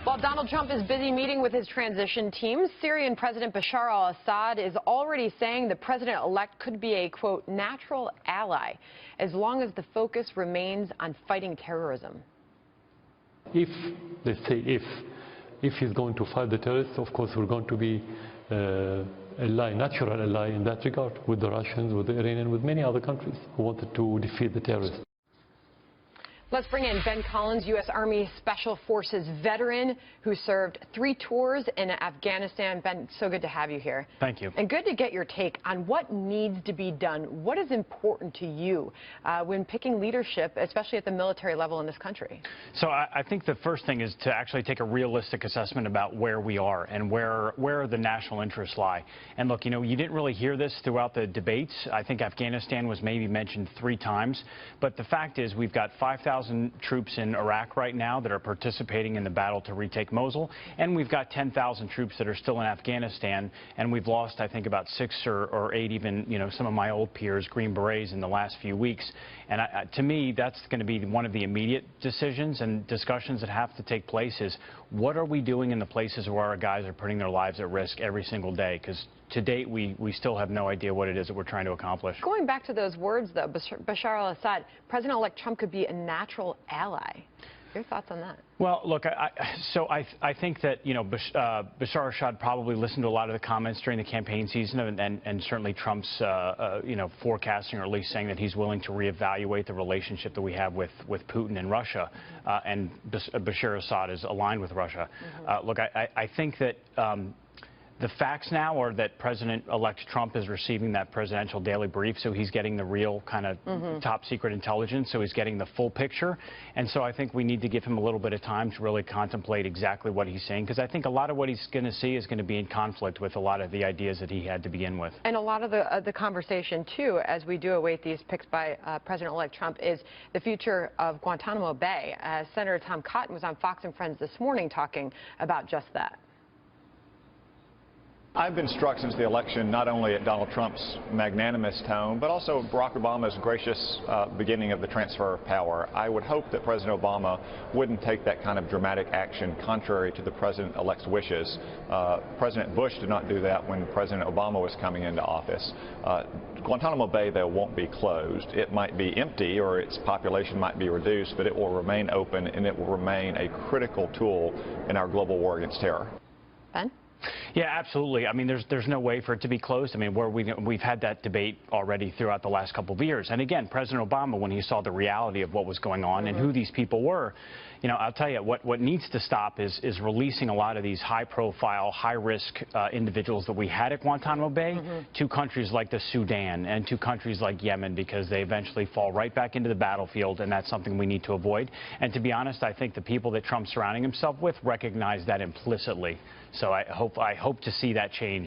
While Donald Trump is busy meeting with his transition team, Syrian President Bashar al-Assad is already saying the president-elect could be a, quote, natural ally, as long as the focus remains on fighting terrorism. If, let's say, if he's going to fight the terrorists, of course we're going to be natural ally in that regard, with the Russians, with the Iranians, with many other countries who wanted to defeat the terrorists. Let's bring in Ben Collins, U.S. Army Special Forces veteran who served 3 tours in Afghanistan. Ben, so good to have you here. Thank you. And good to get your take on what needs to be done. What is important to you when picking leadership, especially at the military level in this country? So I think the first thing is to actually take a realistic assessment about where we are and where the national interests lie. And look, you know, you didn't really hear this throughout the debates. I think Afghanistan was maybe mentioned 3 times. But the fact is we've got 5,000 troops in Iraq right now that are participating in the battle to retake Mosul, and we've got 10,000 troops that are still in Afghanistan, and we've lost, I think, about 6 or 8, even, you know, some of my old peers, Green Berets, in the last few weeks. And to me, that's going to be one of the immediate decisions and discussions that have to take place is what are we doing in the places where our guys are putting their lives at risk every single day? Because to date, we still have no idea what it is that we're trying to accomplish. Going back to those words, though, Bashar al-Assad, President-elect Trump could be a natural ally. Your thoughts on that? Well, look, I think that, you know, Bashar al-Assad probably listened to a lot of the comments during the campaign season, and certainly Trump's, you know, forecasting, or at least saying that he's willing to reevaluate the relationship that we have with Putin and Russia, and Bashar al-Assad is aligned with Russia. Look, I think that the facts now are that President-elect Trump is receiving that presidential daily brief, so he's getting the real kind of top secret intelligence, so he's getting the full picture. And so I think we need to give him a little bit of time to really contemplate exactly what he's saying, because I think a lot of what he's going to see is going to be in conflict with a lot of the ideas that he had to begin with. And a lot of the conversation, too, as we do await these picks by President-elect Trump, is the future of Guantanamo Bay. Senator Tom Cotton was on Fox and Friends this morning talking about just that. I've been struck since the election not only at Donald Trump's magnanimous tone, but also Barack Obama's gracious beginning of the transfer of power. I would hope that President Obama wouldn't take that kind of dramatic action contrary to the president-elect's wishes. President Bush did not do that when President Obama was coming into office. Guantanamo Bay, though, won't be closed. It might be empty or its population might be reduced, but it will remain open and it will remain a critical tool in our global war against terror. Ben? Yeah, absolutely. I mean, there's no way for it to be closed. I mean, we've had that debate already throughout the last couple of years. And again, President Obama, when he saw the reality of what was going on and who these people were, you know, I'll tell you, what needs to stop is releasing a lot of these high-profile, high-risk individuals that we had at Guantanamo Bay to countries like the Sudan and to countries like Yemen, because they eventually fall right back into the battlefield, and that's something we need to avoid. And to be honest, I think the people that Trump's surrounding himself with recognize that implicitly. So I hope to see that change.